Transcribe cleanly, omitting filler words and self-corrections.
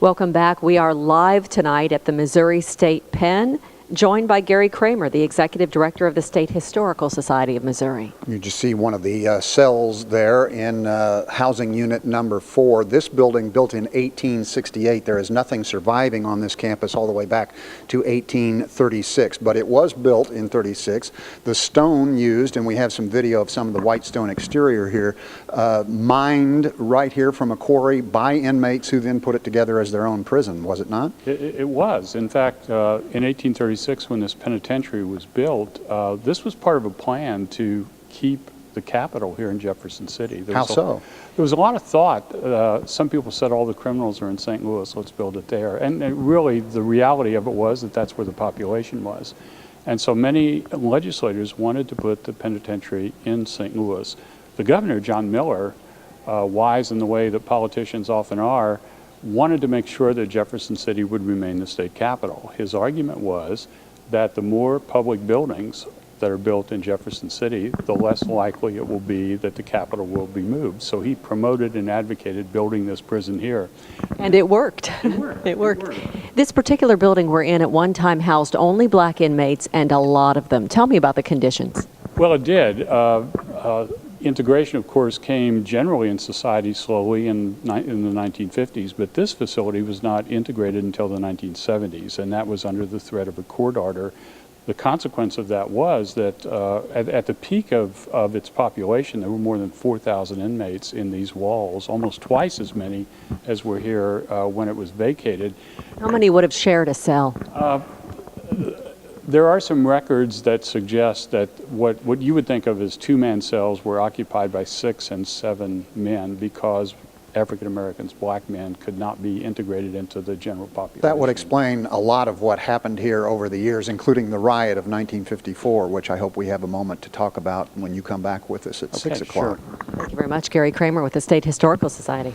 Welcome back. We are live tonight at the Missouri State Pen, joined by Gary Kremer, the Executive Director of the State Historical Society of Missouri. You just see one of the cells there in housing unit number 4. This building built in 1868. There is nothing surviving on this campus all the way back to 1836, but it was built in 36. The stone used, and we have some video of some of the white stone exterior here, mined right here from a quarry by inmates who then put it together as their own prison, was it not? It was. In fact, in 1836, when this penitentiary was built, this was part of a plan to keep the capital here in Jefferson City. How so? There was a lot of thought. Some people said all the criminals are in St. Louis, let's build it there. And really, the reality of it was that that's where the population was. And so many legislators wanted to put the penitentiary in St. Louis. The governor, John Miller, wise in the way that politicians often are, wanted to make sure that Jefferson City would remain the state capital. His argument was that the more public buildings that are built in Jefferson City, the less likely it will be that the capital will be moved. So he promoted and advocated building this prison here. And it worked. It worked. This particular building we're in at one time housed only black inmates, and a lot of them. Tell me about the conditions. Well, it did. Integration, of course, came generally in society slowly in the 1950s, but this facility was not integrated until the 1970s, and that was under the threat of a court order. The consequence of that was that at the peak of its population, there were more than 4,000 inmates in these walls, almost twice as many as were here when it was vacated. How many would have shared a cell? There are some records that suggest that what you would think of as two-man cells were occupied by 6 and 7 men because African Americans, black men, could not be integrated into the general population. That would explain a lot of what happened here over the years, including the riot of 1954, which I hope we have a moment to talk about when you come back with us at 6 o'clock. Sure. Thank you very much, Gary Kremer with the State Historical Society.